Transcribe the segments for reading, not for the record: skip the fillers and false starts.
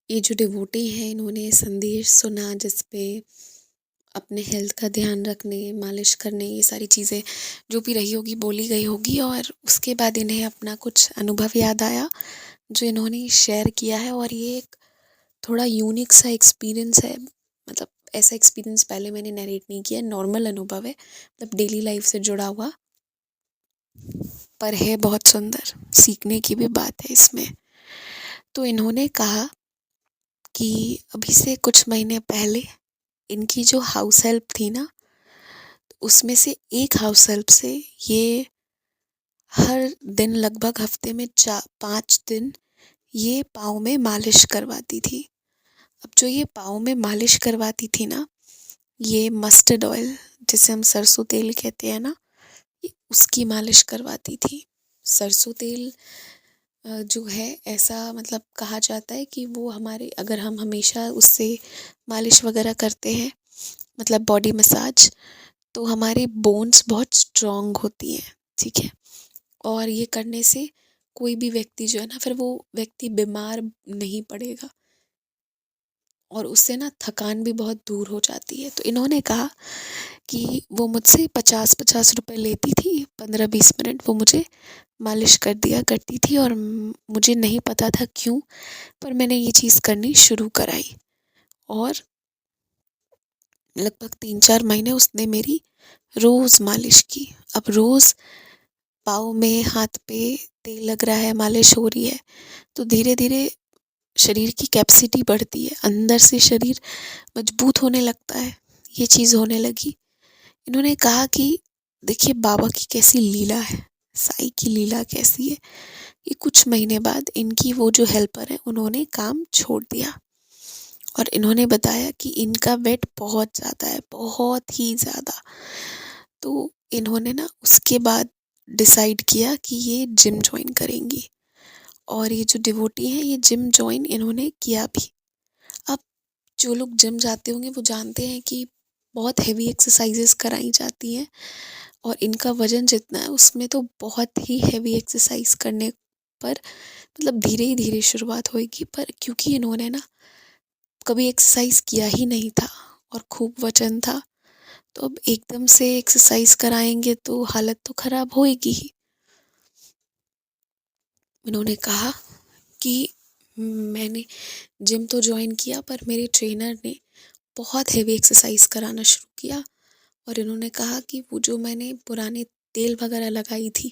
ये जो डिवोटी है इन्होंने संदेश सुना जिसपे अपने हेल्थ का ध्यान रखने, मालिश करने, ये सारी चीज़ें जो भी रही होगी बोली गई होगी और उसके बाद इन्हें अपना कुछ अनुभव याद आया जो इन्होंने शेयर किया है। और ये एक थोड़ा यूनिक सा एक्सपीरियंस है। मतलब ऐसा एक्सपीरियंस पहले मैंने नरेट नहीं किया, नॉर्मल अनुभव है, मतलब डेली लाइफ से जुड़ा हुआ, पर है बहुत सुंदर, सीखने की भी बात है इसमें। तो इन्होंने कहा कि अभी से कुछ महीने पहले इनकी जो हाउस हेल्प थी ना, उसमें से एक हाउस हेल्प से ये हर दिन लगभग हफ्ते में 5 दिन ये पाँव में मालिश करवाती थी। अब जो ये पाँव में मालिश करवाती थी ना, ये मस्टर्ड ऑयल जिसे हम सरसों तेल कहते हैं ना, ये उसकी मालिश करवाती थी। सरसों तेल जो है ऐसा मतलब कहा जाता है कि वो हमारे, अगर हम हमेशा उससे मालिश वगैरह करते हैं, मतलब बॉडी मसाज, तो हमारे बोन्स बहुत स्ट्रॉन्ग होती हैं, ठीक है। और ये करने से कोई भी व्यक्ति जो है ना, फिर वो व्यक्ति बीमार नहीं पड़ेगा और उससे ना थकान भी बहुत दूर हो जाती है। तो इन्होंने कहा कि वो मुझसे 50-50 रुपए लेती थी, 15-20 मिनट वो मुझे मालिश कर दिया करती थी और मुझे नहीं पता था क्यों, पर मैंने ये चीज़ करनी शुरू कराई और लगभग 3-4 महीने उसने मेरी रोज़ मालिश की। अब रोज़ पाँव में, हाथ पे तेल लग रहा है, मालिश हो रही है, तो धीरे धीरे शरीर की कैपेसिटी बढ़ती है, अंदर से शरीर मजबूत होने लगता है। ये चीज़ होने लगी। इन्होंने कहा कि देखिए बाबा की कैसी लीला है, साईं की लीला कैसी है। कि कुछ महीने बाद इनकी वो जो हेल्पर है उन्होंने काम छोड़ दिया और इन्होंने बताया कि इनका वेट बहुत ज़्यादा है, बहुत ही ज़्यादा। तो इन्होंने ना उसके बाद डिसाइड किया कि ये जिम ज्वाइन करेंगी और ये जो डिवोटी हैं ये जिम ज्वाइन इन्होंने किया भी। अब जो लोग जिम जाते होंगे वो जानते हैं कि बहुत हेवी एक्सरसाइजेस कराई जाती हैं और इनका वजन जितना है उसमें तो बहुत ही हेवी एक्सरसाइज करने पर मतलब धीरे ही धीरे शुरुआत होएगी, पर क्योंकि इन्होंने ना कभी एक्सरसाइज किया ही नहीं था और खूब वजन था, तो अब एकदम से एक्सरसाइज कराएंगे तो हालत तो खराब होएगी ही। इन्होंने कहा कि मैंने जिम तो ज्वाइन किया पर मेरे ट्रेनर ने बहुत हेवी एक्सरसाइज कराना शुरू किया और इन्होंने कहा कि वो जो मैंने पुराने तेल वगैरह लगाई थी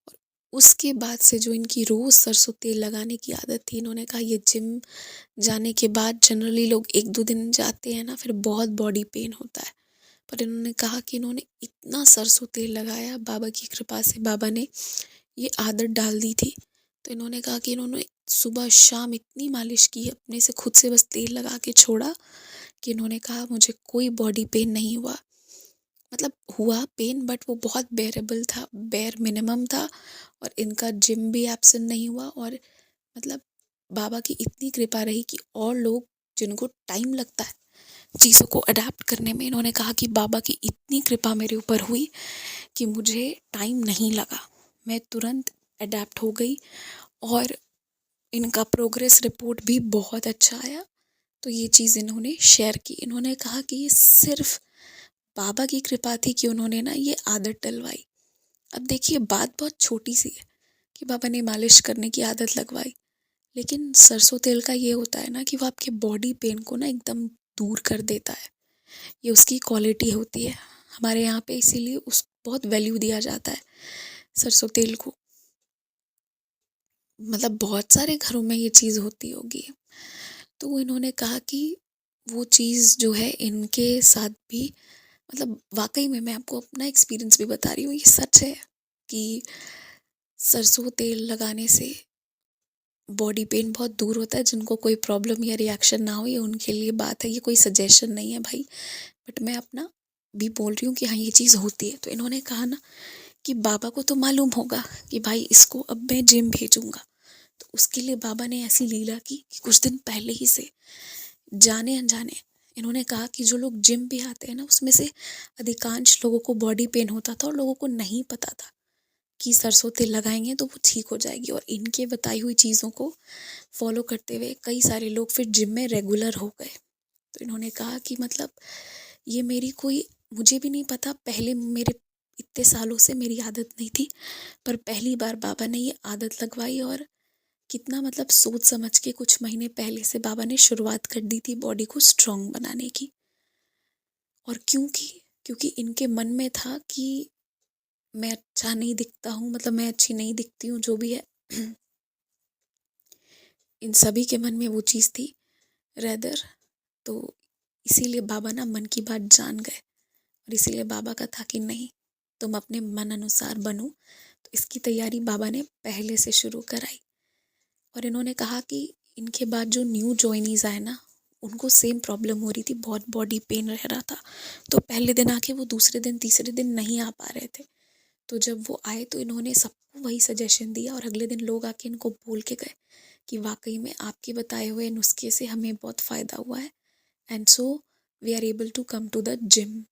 और उसके बाद से जो इनकी रोज़ सरसों तेल लगाने की आदत थी, इन्होंने कहा ये जिम जाने के बाद जनरली लोग 1-2 दिन जाते हैं ना, फिर बहुत बॉडी पेन होता है, पर इन्होंने कहा कि इन्होंने इतना सरसों तेल लगाया, बाबा की कृपा से बाबा ने ये आदत डाल दी थी। तो इन्होंने कहा कि इन्होंने सुबह शाम इतनी मालिश की, अपने से खुद से बस तेल लगा के छोड़ा कि इन्होंने कहा मुझे कोई बॉडी पेन नहीं हुआ। मतलब हुआ पेन बट वो बहुत बेरेबल था, बेर मिनिमम था और इनका जिम भी एब्सेंट नहीं हुआ और मतलब बाबा की इतनी कृपा रही कि और लोग जिनको टाइम लगता है चीज़ों को अडेप्ट करने में, इन्होंने कहा कि बाबा की इतनी कृपा मेरे ऊपर हुई कि मुझे टाइम नहीं लगा, मैं तुरंत अडेप्ट हो गई और इनका प्रोग्रेस रिपोर्ट भी बहुत अच्छा आया। तो ये चीज़ इन्होंने शेयर की। इन्होंने कहा कि ये सिर्फ बाबा की कृपा थी कि उन्होंने ना ये आदत डलवाई। अब देखिए बात बहुत छोटी सी है कि बाबा ने मालिश करने की आदत लगवाई, लेकिन सरसों तेल का ये होता है ना कि वो आपके बॉडी पेन को ना एकदम दूर कर देता है। ये उसकी क्वालिटी होती है हमारे यहाँ पे, इसीलिए उस बहुत वैल्यू दिया जाता है सरसों तेल को। मतलब बहुत सारे घरों में ये चीज़ होती होगी। तो इन्होंने कहा कि वो चीज़ जो है इनके साथ भी, मतलब वाकई में मैं आपको अपना एक्सपीरियंस भी बता रही हूँ, ये सच है कि सरसों तेल लगाने से बॉडी पेन बहुत दूर होता है। जिनको कोई प्रॉब्लम या रिएक्शन ना हो ये उनके लिए बात है, ये कोई सजेशन नहीं है भाई, बट मैं अपना भी बोल रही हूँ कि हाँ ये चीज़ होती है। तो इन्होंने कहा ना कि बाबा को तो मालूम होगा कि भाई इसको अब मैं जिम भेजूंगा, तो उसके लिए बाबा ने ऐसी लीला की कि कुछ दिन पहले ही से जाने अनजाने इन्होंने कहा कि जो लोग जिम भी आते हैं ना उसमें से अधिकांश लोगों को बॉडी पेन होता था और लोगों को नहीं पता था। कि सरसों तेल लगाएंगे तो वो ठीक हो जाएगी। और इनके बताई हुई चीज़ों को फॉलो करते हुए कई सारे लोग फिर जिम में रेगुलर हो गए। तो इन्होंने कहा कि मतलब ये मेरी कोई, मुझे भी नहीं पता, पहले मेरे इतने सालों से मेरी आदत नहीं थी, पर पहली बार बाबा ने ये आदत लगवाई। और कितना मतलब सोच समझ के कुछ महीने पहले से बाबा ने शुरुआत कर दी थी बॉडी को स्ट्रांग बनाने की। और क्योंकि इनके मन में था कि मैं अच्छा नहीं दिखता हूँ, मतलब मैं अच्छी नहीं दिखती हूँ, जो भी है इन सभी के मन में वो चीज़ थी रेदर। तो इसीलिए बाबा ना मन की बात जान गए, और इसीलिए बाबा का था कि नहीं, तुम अपने मन अनुसार बनो। तो इसकी तैयारी बाबा ने पहले से शुरू कराई। और इन्होंने कहा कि इनके बाद जो न्यू जॉइनीज आए ना, उनको सेम प्रॉब्लम हो रही थी, बहुत बॉडी पेन रह रहा था। तो पहले दिन आके वो दूसरे दिन तीसरे दिन नहीं आ पा रहे थे। तो जब वो आए तो इन्होंने सबको वही सजेशन दिया, और अगले दिन लोग आके इनको बोल के गए कि वाकई में आपके बताए हुए नुस्खे से हमें बहुत फ़ायदा हुआ है, and so we are able to come to the gym.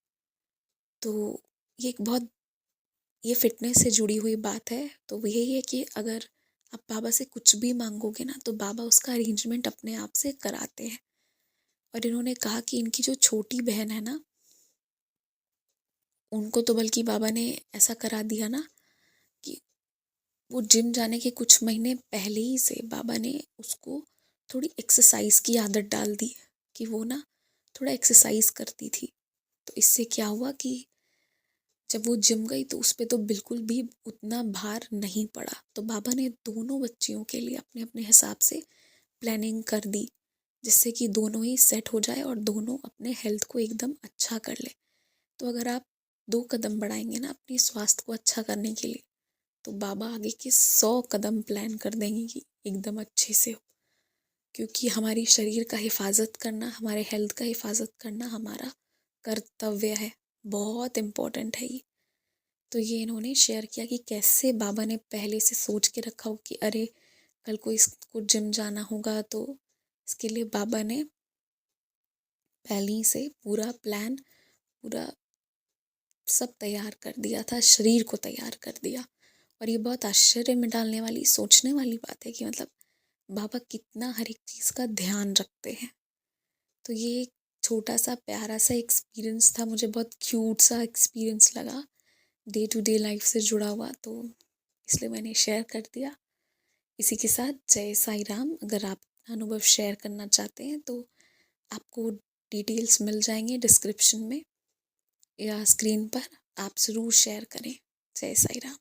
तो ये एक बहुत, ये फिटनेस से जुड़ी हुई बात है। तो वो यही है कि अगर आप बाबा से कुछ भी मांगोगे ना, तो बाबा उसका अरेंजमेंट अपने आप से कराते हैं। और इन्होंने कहा कि इनकी जो छोटी बहन है ना, उनको तो बल्कि बाबा ने ऐसा करा दिया ना कि वो जिम जाने के कुछ महीने पहले ही से बाबा ने उसको थोड़ी एक्सरसाइज की आदत डाल दी, कि वो ना थोड़ा एक्सरसाइज करती थी। तो इससे क्या हुआ कि जब वो जिम गई तो उस पे तो बिल्कुल भी उतना भार नहीं पड़ा। तो बाबा ने दोनों बच्चियों के लिए अपने अपने हिसाब से प्लानिंग कर दी, जिससे कि दोनों ही सेट हो जाए और दोनों अपने हेल्थ को एकदम अच्छा कर ले। तो अगर आप 2 कदम बढ़ाएंगे ना अपने स्वास्थ्य को अच्छा करने के लिए, तो बाबा आगे के 100 कदम प्लान कर देंगे कि एकदम अच्छे से हो। क्योंकि हमारी शरीर का हिफाजत करना, हमारे हेल्थ का हिफाजत करना हमारा कर्तव्य है, बहुत इम्पोर्टेंट है ये। तो ये इन्होंने शेयर किया कि कैसे बाबा ने पहले से सोच के रखा हो कि अरे कल को इसको जिम जाना होगा, तो इसके लिए बाबा ने पहले ही से पूरा प्लान, पूरा सब तैयार कर दिया था, शरीर को तैयार कर दिया। और ये बहुत आश्चर्य में डालने वाली, सोचने वाली बात है कि मतलब बाबा कितना हर एक चीज़ का ध्यान रखते हैं। तो ये एक छोटा सा प्यारा सा एक्सपीरियंस था, मुझे बहुत क्यूट सा एक्सपीरियंस लगा, डे टू डे लाइफ से जुड़ा हुआ, तो इसलिए मैंने शेयर कर दिया। इसी के साथ जय साई राम। अगर आप अनुभव शेयर करना चाहते हैं तो आपको डिटेल्स मिल जाएंगे डिस्क्रिप्शन में या स्क्रीन पर, आप ज़रूर शेयर करें। जय साई राम।